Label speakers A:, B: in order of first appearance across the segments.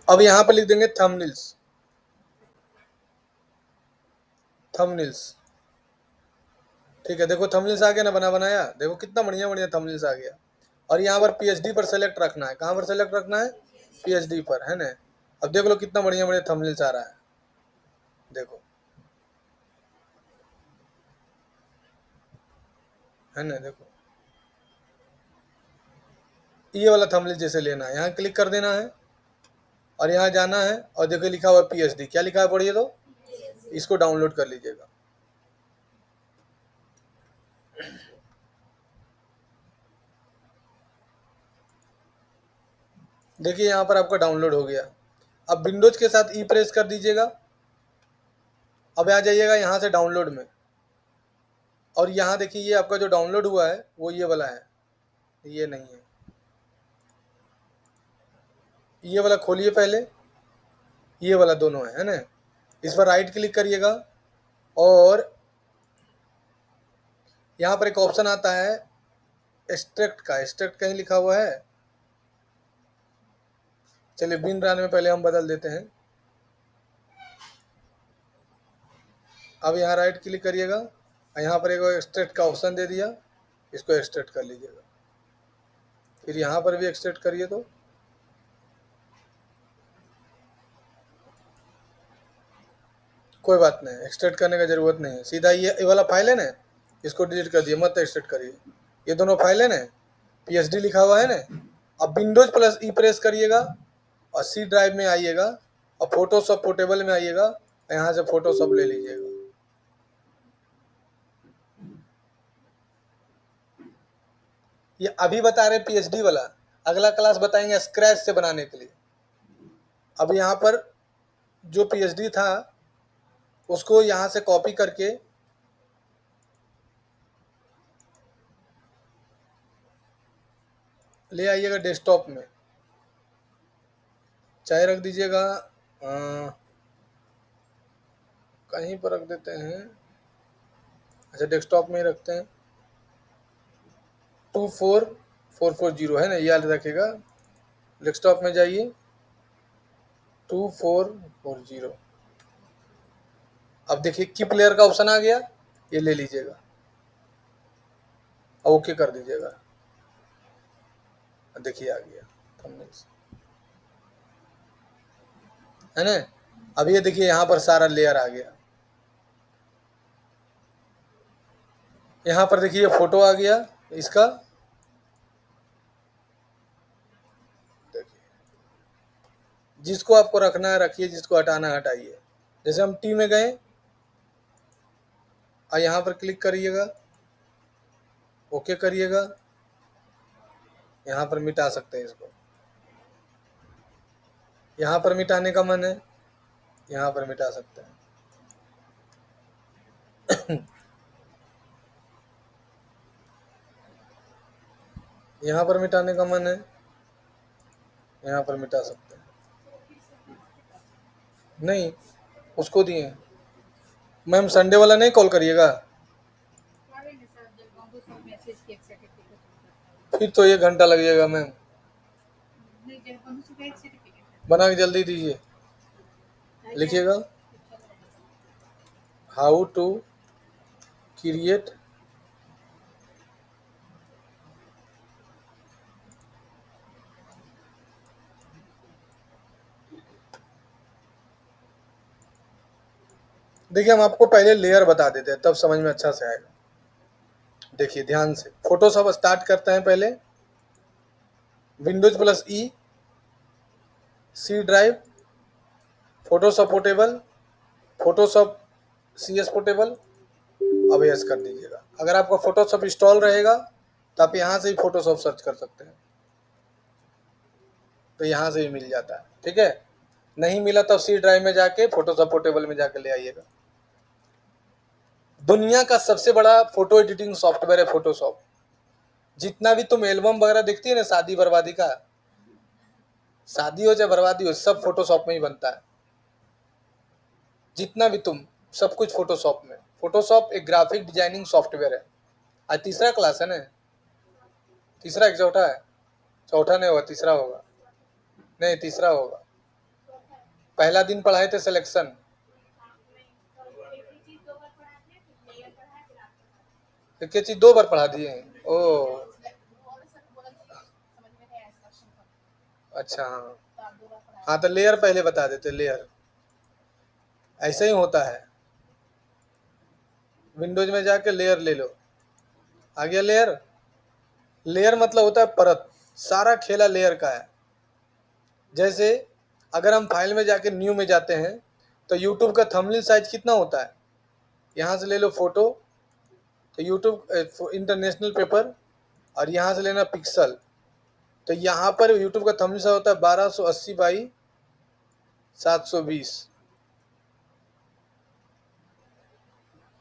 A: अब यहाँ पर लिख देंगे थंबनेल्स। थंबनेल्स, ठीक है। देखो थंबनेल्स आ गया ना बना बनाया, देखो कितना बढ़िया बढ़िया थंबनेल्स आ गया। और यहाँ पर पीएचडी पर सेलेक्ट रखना है। कहाँ पर सेलेक्ट रखना है? पीएचडी पर, है ना। अब देख लो कितना बढ़िया बढ़िया थंबनेल्स आ रहा है, देखो, है ना। देखो ये वाला थंबनेल जैसे लेना है, यहाँ क्लिक कर देना है और यहाँ जाना है और देखो लिखा हुआ है पीएचडी। क्या लिखा है पढ़िए तो, इसको डाउनलोड कर लीजिएगा। देखिए यहाँ पर आपका डाउनलोड हो गया। अब विंडोज के साथ ई प्रेस कर दीजिएगा। अब आ जाइएगा यहाँ से डाउनलोड में, और यहाँ देखिए ये आपका जो डाउनलोड हुआ है वो ये वाला है, ये नहीं है। ये वाला खोलिए पहले, ये वाला दोनों है ना। इस पर राइट क्लिक करिएगा और यहाँ पर एक ऑप्शन आता है एक्सट्रैक्ट का। एक्सट्रैक्ट कहीं लिखा हुआ है? चलिए बिन ब्रांड में पहले हम बदल देते हैं। अब यहाँ राइट क्लिक करिएगा, यहाँ पर एक एक्सट्रैक्ट का ऑप्शन दे दिया, इसको एक्सट्रैक्ट कर लीजिएगा। फिर यहाँ पर भी एक्सट्रैक्ट करिए तो कोई बात नहीं, एक्सट्रैक्ट करने का ज़रूरत नहीं है। सीधा ये वाला फाइल है ना, इसको डिलीट कर दिए, मत एक्सट्रैक्ट करिए। ये दोनों फाइल है ना, पीएचडी लिखा हुआ है ना। अब विंडोज प्लस ई प्रेस करिएगा और सी ड्राइव में आइएगा और फोटोशॉप पोर्टेबल में आइएगा, यहाँ से फोटोशॉप ले लीजिएगा। ये अभी बता रहे पीएचडी वाला, अगला क्लास बताएंगे स्क्रैच से बनाने के लिए। अब यहाँ पर जो पीएचडी था उसको यहाँ से कॉपी करके ले आइएगा डेस्कटॉप में, चाहे रख दीजिएगा कहीं पर रख देते हैं। अच्छा डेस्कटॉप में ही रखते हैं। 24440 है ना, याद रखिएगा। डेस्कटॉप में जाइए, 2440। अब देखिए की प्लेयर का ऑप्शन आ गया, ये ले लीजिएगा, अब ओके कर दीजिएगा। देखिए आ गया थंबनेल्स, है ना। अब ये देखिए यहाँ पर सारा लेयर आ गया। यहाँ पर देखिए फोटो आ गया इसका, देखिए जिसको आपको रखना है रखिए, जिसको हटाना है हटाइए। जैसे हम टी में गए और यहाँ पर क्लिक करिएगा, ओके करिएगा, यहाँ पर मिटा सकते हैं इसको। यहाँ पर मिटाने का मन है, यहाँ पर मिटा सकते हैं। यहाँ पर मिटाने का मन है, यहाँ पर मिटा सकते हैं। नहीं उसको दिए मैम, संडे वाला नहीं कॉल करिएगा, फिर तो 1 घंटा लग जाएगा मैम। बना के जल्दी दीजिए, लिखिएगा हाउ टू क्रिएट देखिए हम आपको पहले लेयर बता देते हैं, तब समझ में अच्छा से आएगा। देखिए ध्यान से, फोटोशॉप स्टार्ट करते हैं पहले। Windows plus E, C drive, Photoshop portable, Photoshop CS portable, अब यस कर दीजिएगा। अगर आपका फोटोशॉप इंस्टॉल रहेगा तो आप यहाँ से ही फोटोशॉप सर्च कर सकते हैं, तो यहाँ से ही मिल जाता है, ठीक है। नहीं मिला तो सी ड्राइव में जाके फोटोशॉप पोर्टेबल में जाके ले आइएगा। दुनिया का सबसे बड़ा फोटो एडिटिंग सॉफ्टवेयर है फोटोशॉप। जितना भी तुम एल्बम वगैरह देखती है ना, शादी बर्बादी का, शादी हो चाहे बर्बादी हो, सब फोटोशॉप में ही बनता है। जितना भी तुम, सब कुछ फोटोशॉप में। फोटोशॉप एक ग्राफिक डिजाइनिंग सॉफ्टवेयर है। आज तीसरा क्लास है ना, तीसरा एक चौथा है, चौथा नहीं होगा तीसरा होगा, नहीं तीसरा होगा। पहला दिन पढ़ाए थे सिलेक्शन, एक चीज 2 बार पढ़ा दिए। ओ अच्छा, हाँ तो लेयर पहले बता देते, लेयर ऐसे ही होता है। विंडोज में जाके लेयर ले लो, आ गया लेयर। लेयर मतलब होता है परत, सारा खेला लेयर का है। जैसे अगर हम फाइल में जाके न्यू में जाते हैं तो यूट्यूब का थंबनेल साइज कितना होता है, यहाँ से ले लो फोटो, तो यूट्यूब इंटरनेशनल पेपर, और यहाँ से लेना पिक्सल, तो यहाँ पर यूट्यूब का थंबनेल साइज होता है 1280 बाई 720,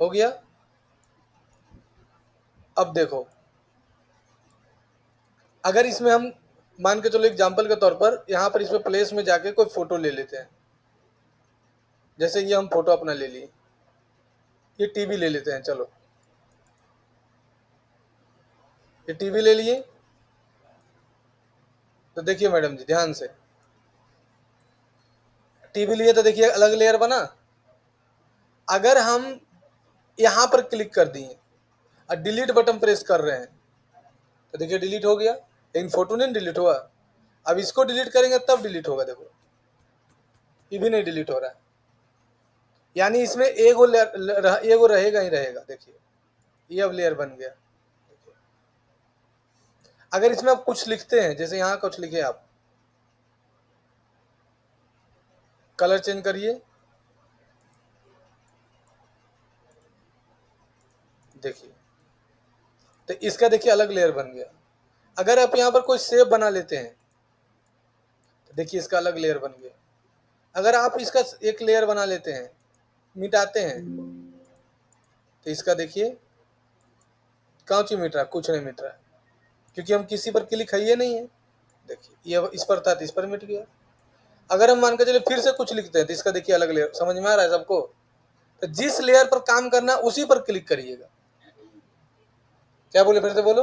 A: हो गया। अब देखो, अगर इसमें हम मान के चलो एग्जाम्पल के तौर पर यहाँ पर इसमें प्लेस में जाके कोई फोटो ले लेते हैं, जैसे ये हम फोटो अपना ले लिए, ये टीवी ले लेते हैं, चलो ये टीवी ले लिए। तो देखिए मैडम जी ध्यान से, टीवी लिए तो देखिए अलग लेयर बना। अगर हम यहाँ पर क्लिक कर दिए और डिलीट बटन प्रेस कर रहे हैं तो देखिए डिलीट हो गया, लेकिन फोटो नहीं डिलीट हुआ। अब इसको डिलीट करेंगे तब डिलीट होगा, देखो ये भी नहीं डिलीट हो रहा है, यानी इसमें एगो रहेगा ही रहेगा। देखिए ये अब लेयर बन गया। अगर इसमें आप कुछ लिखते हैं, जैसे यहाँ कुछ लिखे आप, कलर चेंज करिए, देखिए तो इसका देखिए अलग लेयर बन गया। अगर आप यहाँ पर कोई सेव बना लेते हैं तो देखिए इसका अलग लेयर बन गया। अगर आप इसका एक लेयर बना लेते हैं, मिटाते हैं, तो इसका देखिए कांची मिट रहा, कुछ नहीं मिट रहा, क्योंकि हम किसी पर क्लिक है नहीं है। देखिए ये इस पर था तो इस पर मिट गया। अगर हम मान के चले फिर से कुछ लिखते हैं तो इसका देखिए अलग लेयर, समझ में आ रहा है सबको। तो जिस लेयर पर काम करना उसी पर क्लिक करिएगा। क्या बोले, फिर से बोलो।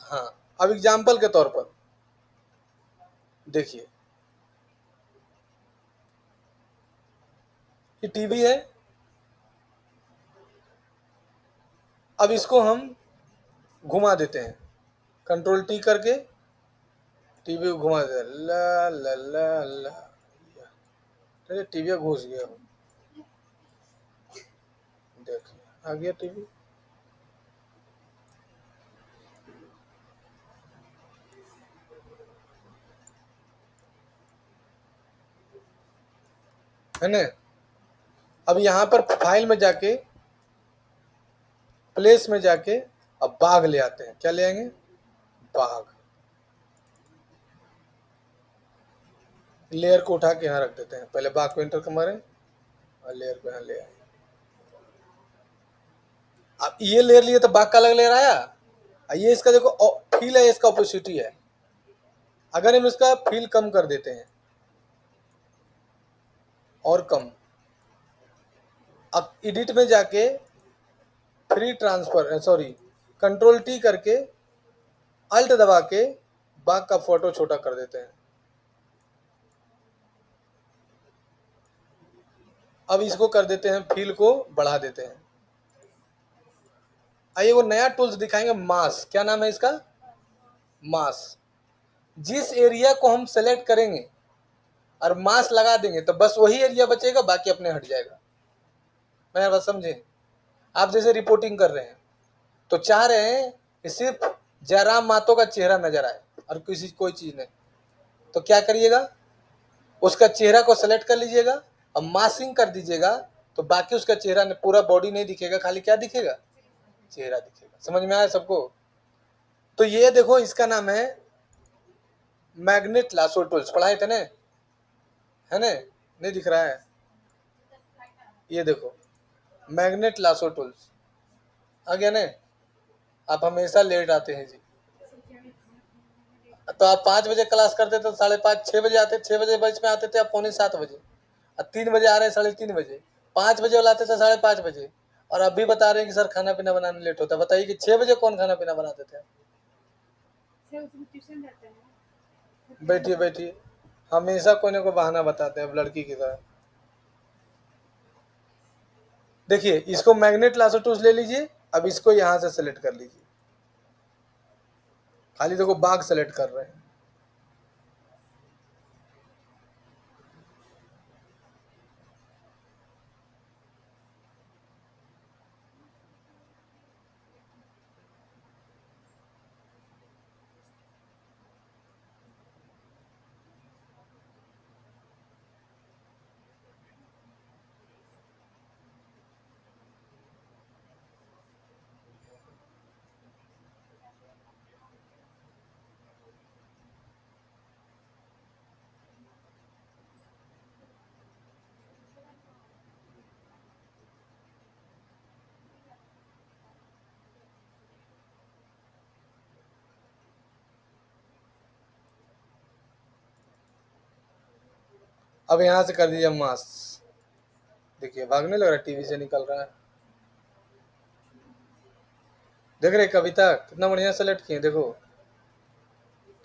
A: हाँ, अब एग्जाम्पल के तौर पर देखिए, ये टीवी है, अब इसको हम घुमा देते हैं, कंट्रोल टी करके टीवी को घुमा देते हैं, ला ला ला ला, अरे टीवी घुस गया, देखिए आ गया टीवी। है ना। अब यहाँ पर फाइल में जाके प्लेस में जाके अब बाघ ले आते हैं, क्या ले आएंगे, बाघ। लेयर को उठा के यहाँ रख देते हैं, पहले बाघ को एंटर मारे और लेयर को यहाँ ले आए। अब ये लेयर लिए तो बाघ का अलग लेयर आया, ये इसका देखो फील है, इसका ऑपोसिटी है। अगर हम इसका फील कम कर देते हैं और कम, अब एडिट में जाके free transfer, sorry control T करके अल्ट दबा के बाघ का फोटो छोटा कर देते हैं। अब इसको कर देते हैं, फील को बढ़ा देते हैं। आइए वो नया टूल्स दिखाएंगे, मास, क्या नाम है इसका, मास। जिस एरिया को हम सेलेक्ट करेंगे और मास लगा देंगे तो बस वही एरिया बचेगा, बाकी अपने हट जाएगा। मैं बस समझे, आप जैसे रिपोर्टिंग कर रहे हैं तो चाह रहे हैं कि सिर्फ जयराम मातो का चेहरा नजर आए और किसी कोई चीज नहीं, तो क्या करिएगा, उसका चेहरा को सेलेक्ट कर लीजिएगा और मास्किंग कर दीजिएगा, तो बाकी उसका चेहरा पूरा बॉडी नहीं दिखेगा, खाली क्या दिखेगा, चेहरा दिखेगा। समझ में आया सबको। तो ये देखो इसका नाम है मैग्नेट लासो टूल्स, पढ़ाए थे ना, है ना, नहीं दिख रहा है, ये देखो मैग्नेट लासो टूल्स आ गया ना। आप हमेशा लेट आते हैं जी, तो आप 5 बजे क्लास करते तो 5:30 6 बजे आते, 6 बजे बैच में आते थे आप 6:45, और 3 बजे आ रहे हैं 3:30 बजे, 5 बजे वाला आते थे 5:30 बजे, और अब भी बता रहे हैं कि सर खाना पीना बनाने लेट होता है। बताइए कि 6 बजे कौन खाना पीना बनाते थे। बैठिए बैठिए, हमेशा कोई ना कोई बहाना बताते हैं अब लड़की की तरह। देखिए इसको मैग्नेट लासो टूल्स ले लीजिए, अब इसको यहां से सेलेक्ट कर लीजिए, खाली देखो बाघ सेलेक्ट कर रहे हैं। अब यहां से कर दीजिए मास, देखिए भागने लग रहा है, टीवी से निकल रहा है। देख रहे कविता कितना बढ़िया सेलेक्ट किए, देखो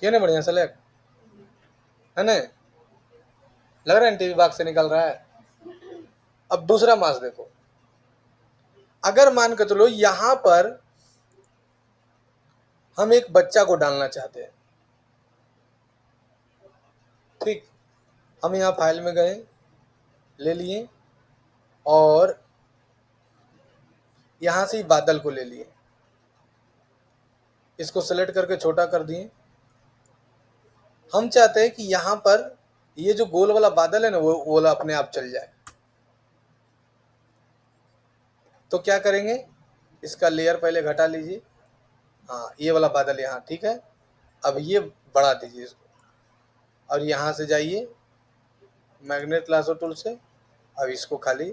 A: किए ना बढ़िया सेलेक्ट, है ना, लग रहा है टीवी बाग से निकल रहा है। अब दूसरा मास देखो, अगर मान के चलो यहां पर हम एक बच्चा को डालना चाहते हैं, ठीक, हम यहाँ फाइल में गए, ले लिए और यहां से बादल को ले लिए, इसको सेलेक्ट करके छोटा कर दिए। हम चाहते हैं कि यहां पर ये जो गोल वाला बादल है ना वो वाला अपने आप चल जाए, तो क्या करेंगे, इसका लेयर पहले घटा लीजिए, हाँ ये वाला बादल यहाँ, ठीक है। अब ये बढ़ा दीजिए इसको और यहाँ से जाइए मैग्नेट लासो टूल से, अब इसको खाली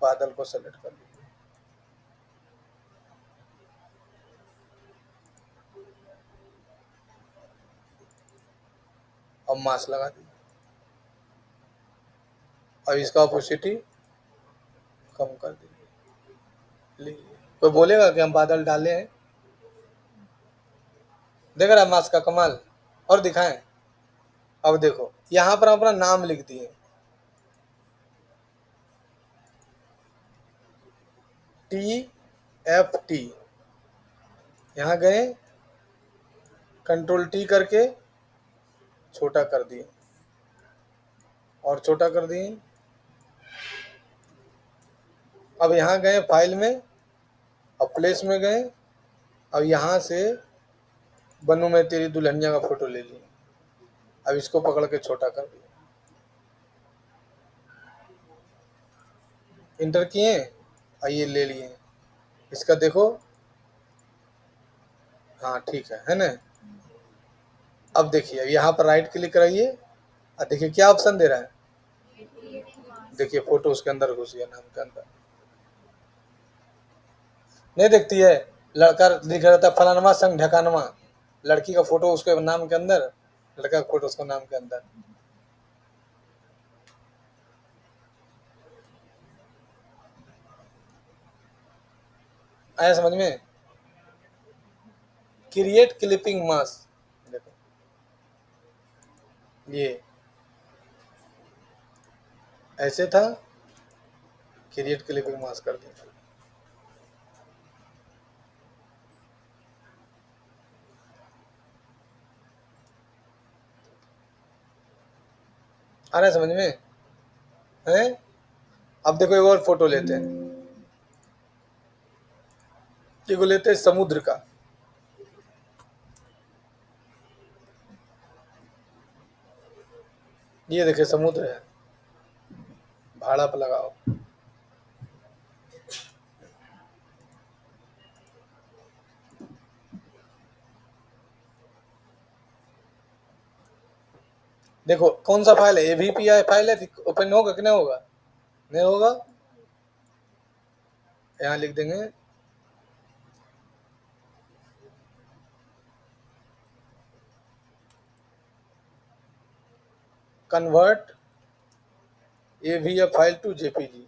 A: बादल को सेलेक्ट कर लीजिए और मास लगा दीजिए। अब इसका ऑपोसिटी कम कर दीजिए, लीजिए, कोई बोलेगा कि हम बादल डाले हैं, देख रहा है मास का कमाल। और दिखाएं, अब देखो यहाँ पर हम अपना नाम लिख दिए, TFT, यहाँ गए कंट्रोल T करके छोटा कर दिए और छोटा कर दिए। अब यहाँ गए फाइल में और प्लेस में गए, अब यहाँ से बनू मैं तेरी दुल्हनिया का फोटो ले लिए, अब इसको पकड़ के छोटा कर दिया, इंटर किए और ये ले लिए, इसका देखो, हाँ ठीक है ना। अब देखिए यहाँ पर राइट क्लिक करिए और देखिए क्या ऑप्शन दे रहा है, देखिए फोटो उसके अंदर घुस गया, नाम के अंदर नहीं देखती है, लड़का दिख रहा था फलानमा संग ढकानमा, लड़की का फोटो उसके नाम के अंदर, लड़का का फोटो उसको नाम के अंदर। आया समझ में, क्रिएट क्लिपिंग मास, देखो ये ऐसे था, क्रिएट क्लिपिंग मास कर दिया। आ रहा है समझ में है। अब देखो एक और फोटो लेते हैं, को लेते हैं समुद्र का, ये देखिए समुद्र है, भाड़ा पर लगाओ, देखो कौन सा फाइल है, AVPI फाइल है, ओपन होगा कि नहीं होगा, नहीं होगा, यहाँ लिख देंगे convert AVF file to JPG,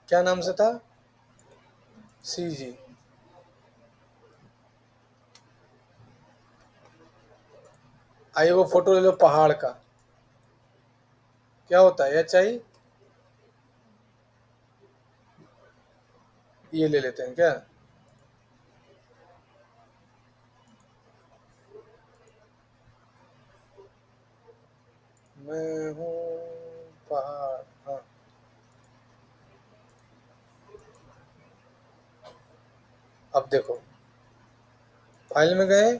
A: क्या नाम से था, CG, आइए वो फोटो ले लो पहाड़ का, क्या होता है HI, ये ले लेते हैं क्या? मैं हूँ पहाड़, हाँ। अब देखो फाइल में गए,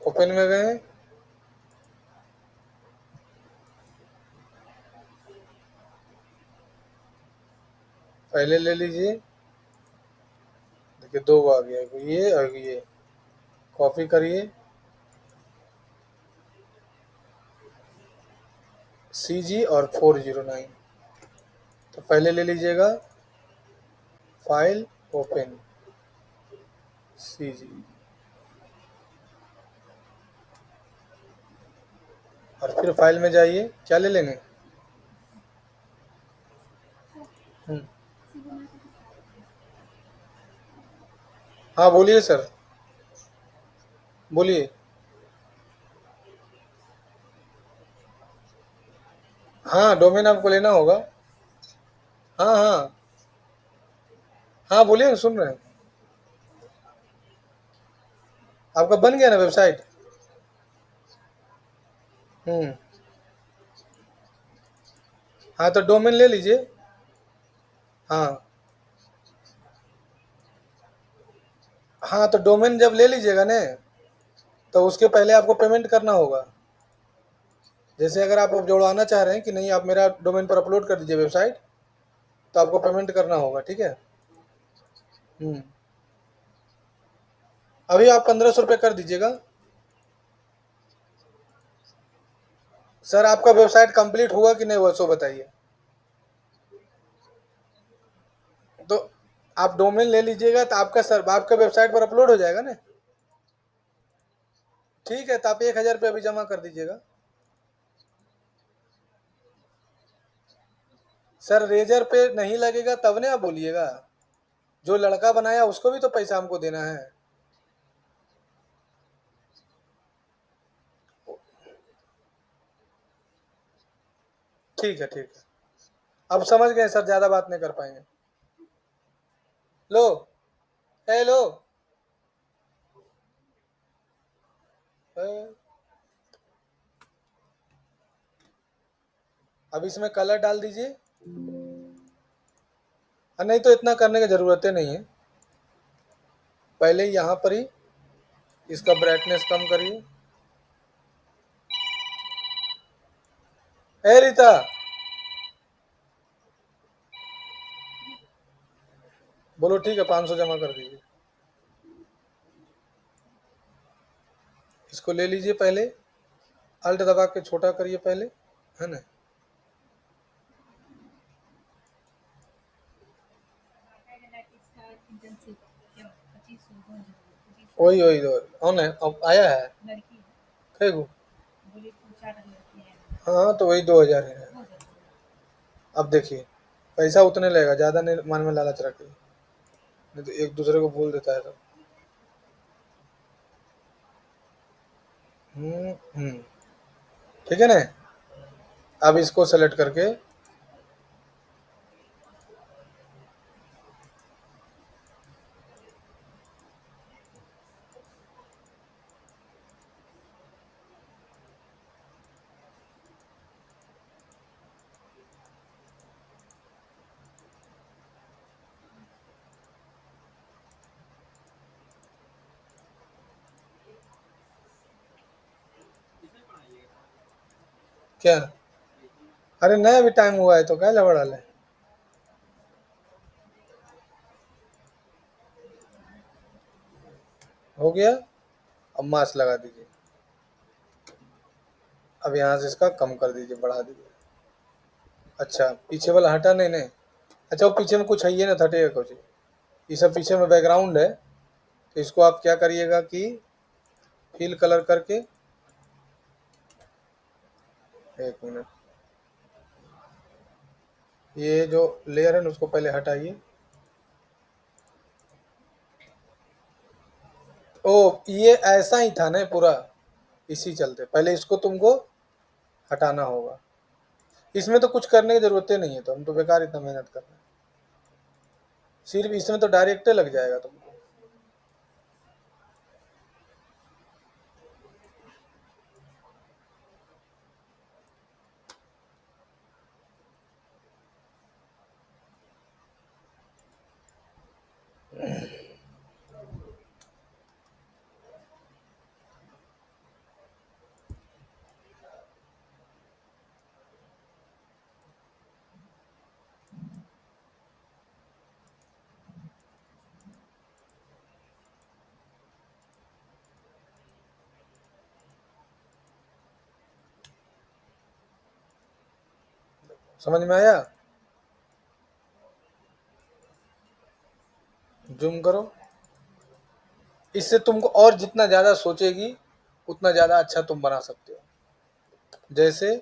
A: ओपन में गए, पहले ले लीजिए, देखिए 2 आ गया, ये और ये, कॉपी करिए, CG और 409, तो पहले ले लीजिएगा फाइल, ओपन, CG, और फिर फाइल में जाइए, क्या ले लेंगे? हाँ बोलिए सर, बोलिए। हाँ डोमेन आपको लेना होगा। हाँ हाँ हाँ बोलिए, सुन रहे हैं। आपका बन गया ना वेबसाइट? हम्म। हाँ तो डोमेन ले लीजिए। हाँ हाँ, तो डोमेन जब ले लीजिएगा ना, तो उसके पहले आपको पेमेंट करना होगा। जैसे अगर आप जुड़वाना चाह रहे हैं कि नहीं, आप मेरा डोमेन पर अपलोड कर दीजिए वेबसाइट, तो आपको पेमेंट करना होगा, ठीक है। हम्म। अभी आप 1500 रुपये कर दीजिएगा। सर आपका वेबसाइट कंप्लीट हुआ कि नहीं हुआ, सो बताइए। तो आप डोमेन ले लीजिएगा, तो आपका सर आपका वेबसाइट पर अपलोड हो जाएगा ना। ठीक है, तो आप 1000 रुपये अभी जमा कर दीजिएगा। सर रेजर पे नहीं लगेगा तब ने आप बोलिएगा, जो लड़का बनाया उसको भी तो पैसा हमको देना है। ठीक है ठीक है, अब समझ गए सर, ज़्यादा बात नहीं कर पाएंगे। लो, हेलो, अब इसमें कलर डाल दीजिए। नहीं तो इतना करने की ज़रूरत नहीं है, पहले यहाँ पर ही इसका ब्राइटनेस कम करिए। ए रीता, बोलो ठीक है, 500 जमा कर दीजिए। इसको ले लीजिए, पहले अल्ट दबा के छोटा करिए पहले, है ना। वही वही दो ऑन है, अब आया है फेगू। हाँ तो वही 2000 है। अब देखिए पैसा उतने लगेगा, ज़्यादा नहीं मन में लालच रखिए, नहीं तो एक दूसरे को बोल देता है सब। हम्म। ठीक है ना। अब इसको सेलेक्ट करके, क्या? अरे नहीं अभी टाइम हुआ है तो क्या लबड़ा है। हो गया, अब मास्क लगा दीजिए। अब यहाँ से इसका कम कर दीजिए, बढ़ा दीजिए। अच्छा पीछे वाला हटा नहीं नहीं। अच्छा वो पीछे में कुछ है ये ना, हटेगा कुछ, ये सब पीछे में बैकग्राउंड है। तो इसको आप क्या करिएगा कि फिल कलर करके, एक मिनट, ये जो लेयर है ना उसको पहले हटाइए। ओ ये ऐसा ही था ना पूरा, इसी चलते पहले इसको तुमको हटाना होगा। इसमें तो कुछ करने की जरूरत ही नहीं है, तो हम तो बेकार इतना मेहनत कर रहे हैं। सिर्फ इसमें तो डायरेक्ट लग जाएगा तुमको। समझ में आया? जूम करो। इससे तुमको और जितना ज़्यादा सोचेगी उतना ज़्यादा अच्छा तुम बना सकते हो। जैसे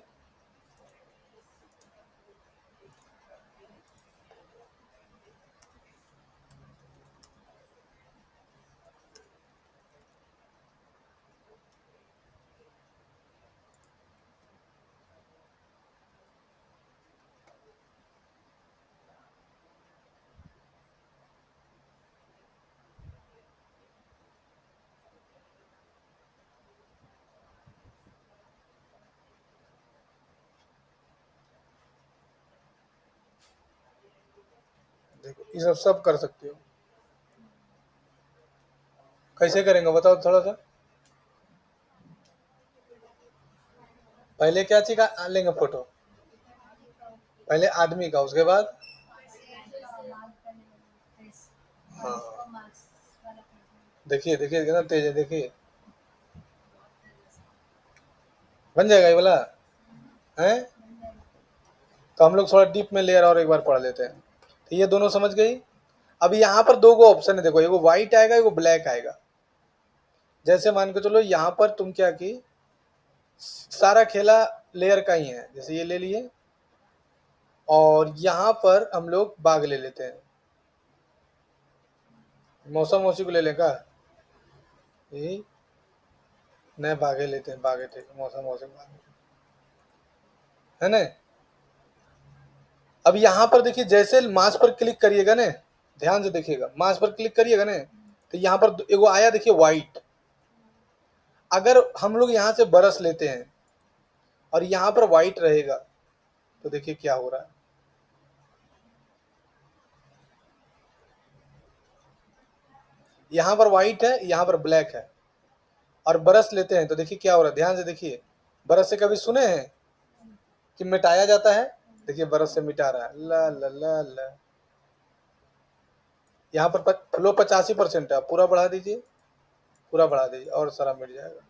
A: देखो, ये सब कर सकते हो। कैसे करेंगे बताओ थोड़ा सा। पहले क्या चीज का लेंगे फोटो? पहले आदमी का, उसके बाद हाँ, देखिए देखिए कितना तेज है, देखिए बन जाएगा ये वाला है। तो हम लोग थोड़ा डीप में लेयर और एक बार पढ़ लेते हैं। तो ये दोनों समझ गई। अभी यहाँ पर दो गो ऑप्शन है, देखो एगो व्हाइट आएगा एगो ब्लैक आएगा। जैसे मान के चलो यहाँ पर तुम क्या की, सारा खेला लेयर का ही है, जैसे ये ले लिए और यहाँ पर हम लोग बाग ले लेते हैं। मौसम मौसी को ले लें का, यही नए बागे लेते हैं, बागे ठीक है, मौसम मौसी बागे है ना। अब यहाँ पर देखिए जैसे मास पर क्लिक करिएगा ना, ध्यान से देखिएगा, मास पर क्लिक करिएगा ना तो यहाँ पर एगो आया देखिए व्हाइट। अगर हम लोग यहाँ से बरस लेते हैं और यहाँ पर व्हाइट रहेगा तो देखिए क्या हो रहा है। यहाँ पर व्हाइट है, यहाँ पर ब्लैक है, और बरस लेते हैं तो देखिए क्या हो रहा है। ध्यान से देखिए, बरस से कभी सुने हैं कि मिटाया जाता है? देखिए बरस से मिटा रहा है, ला ला ला ला। यहाँ पर फ्लो 85% है, पूरा बढ़ा दीजिए, पूरा बढ़ा दीजिए और सारा मिट जाएगा।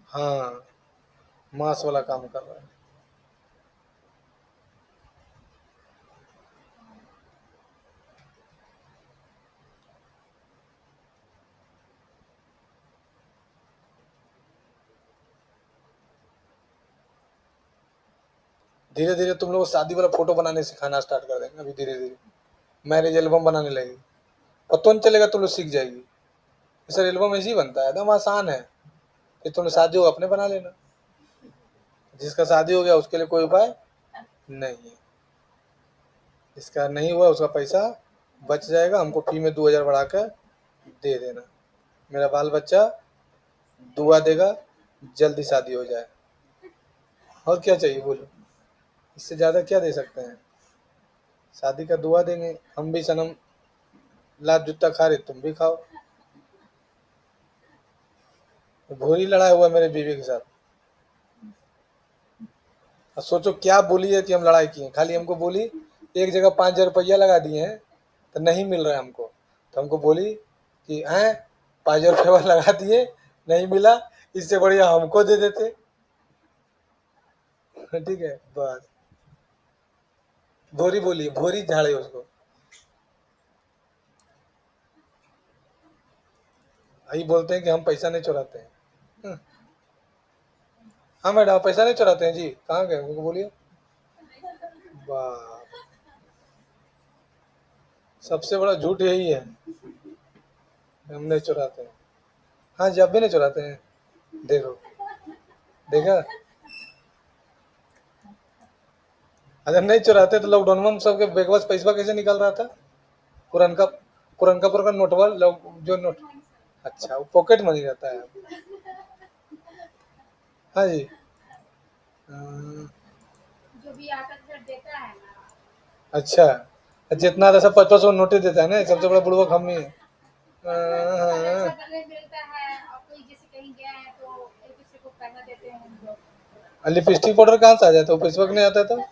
A: हाँ, मास वाला काम कर रहा है। धीरे धीरे तुम लोग शादी वाला फोटो बनाने सिखाना स्टार्ट कर देंगे, अभी धीरे धीरे मैरिज एल्बम बनाने लगेगी, पता नहीं चलेगा, तुम लोग सीख जाएगी। सर एल्बम ऐसे ही बनता है, एकदम आसान है। फिर तुमने शादी हो अपने बना लेना, जिसका शादी हो गया उसके लिए कोई उपाय नहीं है, जिसका नहीं हुआ उसका पैसा बच जाएगा, हमको फी में 2000 बढ़ा कर दे देना। मेरा बाल बच्चा दुआ देगा, जल्दी शादी हो जाए, और क्या चाहिए बोलो, इससे ज़्यादा क्या दे सकते हैं। शादी का दुआ देंगे हम भी सनम, लात जूता खा रहे तुम भी खाओ। भूरी लड़ा हुआ मेरे बीवी के साथ। अब सोचो क्या बोली है कि हम लड़ाई किए, खाली हमको बोली एक जगह 5000 रुपया लगा दिए हैं तो नहीं मिल रहा है हमको, तो हमको बोली कि हैं 5000 रुपया लगा दिए नहीं मिला, इससे बढ़िया हमको दे देते। ठीक है बस, भोरी बोली, भोरी झाड़े उसको। यही बोलते हैं कि हम पैसा नहीं चुराते हैं। हाँ मैडम पैसा नहीं चुराते हैं जी, कहाँ गए उनको बोलिए। वाह, सबसे बड़ा झूठ यही है, हम नहीं चुराते हैं। हाँ जी, आप भी नहीं चुराते हैं। देखो, देखा। अगर नहीं चुराते तो लॉकडाउन में हम सबके बेगवा से पैसा कैसे निकल रहा था? पुरनका पुरनका पुरनका नोटवा जो नोट। अच्छा, वो पॉकेट मनी रहता है। हाँ जी। जो भी आता है देता है ना। अच्छा, जितना आता सब 500 नोट देता है ना, सबसे बड़ा बुड़बक हम ही है। लिपस्टिक पाउडर कहाँ से आ जाता है? वो फेसबुक नहीं आता था, वो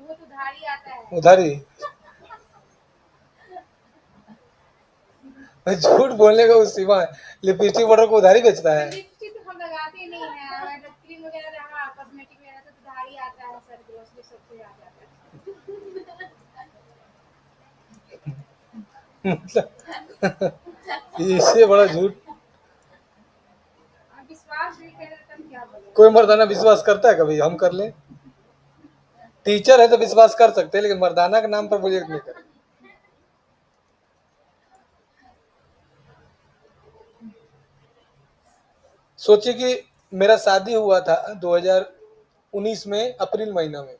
A: तो उधारी आता है। उधारी? झूठ बोलने का उस सीमा है। लिपस्टिक पाउडर को उधारी बेचता है? लिपस्टिक तो हम लगाते नहीं है, क्रीम वगैरह रहा, कॉस्मेटिक वगैरह तो उधारी आता है सर, ग्रोसरी सब कुछ आ जाता है। इससे बड़ा झूठ विश्वास नहीं करे तब क्या बोले? कोई मर्दाना विश्वास करता है कभी? हम कर ले। टीचर है तो विश्वास कर सकते हैं, लेकिन मर्दाना के नाम पर मुझे नहीं कर। सोचिए कि मेरा शादी हुआ था 2019 में अप्रैल महीना में,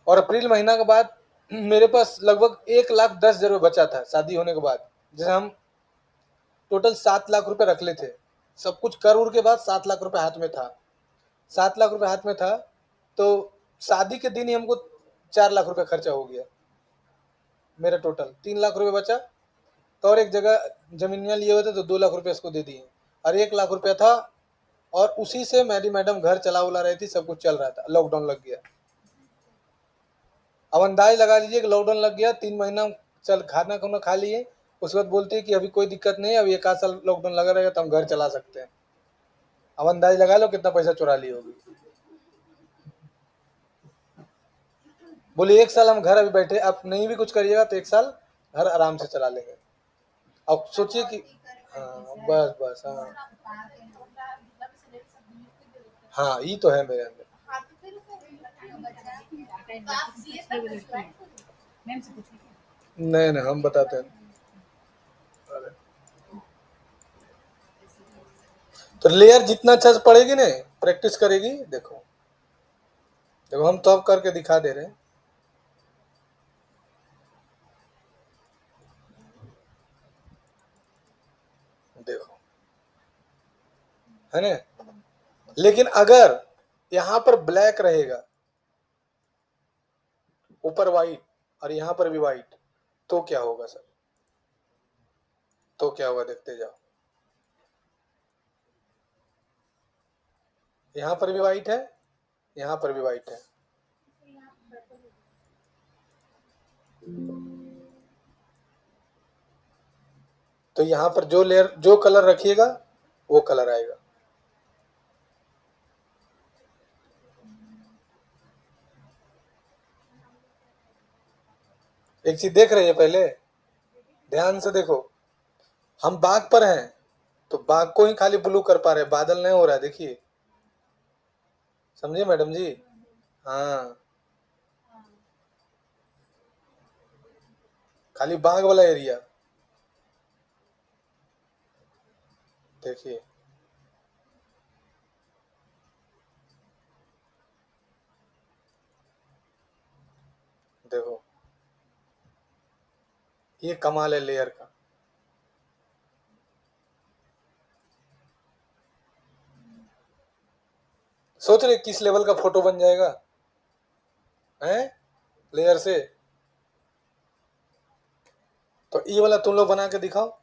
A: और अप्रैल महीना के बाद मेरे पास लगभग 1,10,000 बचा था शादी होने के बाद, जैसे हम टोटल 7 लाख रुपए रख ले थे। सब कुछ कर उड़ के बाद 7 लाख रुपए हाथ में था। 7 लाख रुपए हाथ में था, तो शादी के दिन ही हमको 4 लाख रुपए खर्चा हो गया। मेरा टोटल 3 लाख रुपए बचा, तो और एक जगह जमीनियाँ लिए हुए थे तो 2 लाख रुपए इसको दे दिए, और 1 लाख रुपया था, और उसी से मेरी मैडम घर चला उला रही थी, सब कुछ चल रहा था। लॉकडाउन लग गया। अब अंदाज लगा लीजिए कि लॉकडाउन लग गया, 3 महीना चल खाना खुना खा लिए, उसके बाद बोलती है कि अभी कोई दिक्कत नहीं है, अभी 1 आध साल लॉकडाउन लगा रहेगा तो हम घर चला सकते हैं। अब अंदाज लगा लो कितना पैसा चुरा ली होगी। बोली 1 साल हम घर अभी बैठे, आप नहीं भी कुछ करिएगा तो 1 साल घर आराम से चला लेंगे। अब सोचिए कि हाँ, बस बस, हाँ हाँ, ये तो है मेरे अंदर। नहीं नहीं, हम बताते हैं। तो लेयर जितना अच्छा से पड़ेगी ना, प्रैक्टिस करेगी। देखो देखो, हम तो अब करके दिखा दे रहे हैं। देखो, है ना? लेकिन अगर यहाँ पर ब्लैक रहेगा, ऊपर व्हाइट, और यहाँ पर भी व्हाइट, तो क्या होगा सर? तो क्या होगा, देखते जाओ। यहाँ पर भी व्हाइट है, यहाँ पर भी व्हाइट है। तो यहाँ पर जो लेयर, जो कलर रखिएगा वो कलर आएगा। एक चीज देख रही है, पहले ध्यान से देखो। हम बाग पर हैं, तो बाग को ही खाली ब्लू कर पा रहे, बादल नहीं हो रहा है, देखिए। समझिए मैडम जी? हाँ, खाली बाग वाला एरिया देखिए। देखो, ये कमाल है लेयर का। सोच रहे किस लेवल का फोटो बन जाएगा, हैं? लेयर से। तो ये वाला तुम लोग बना के दिखाओ।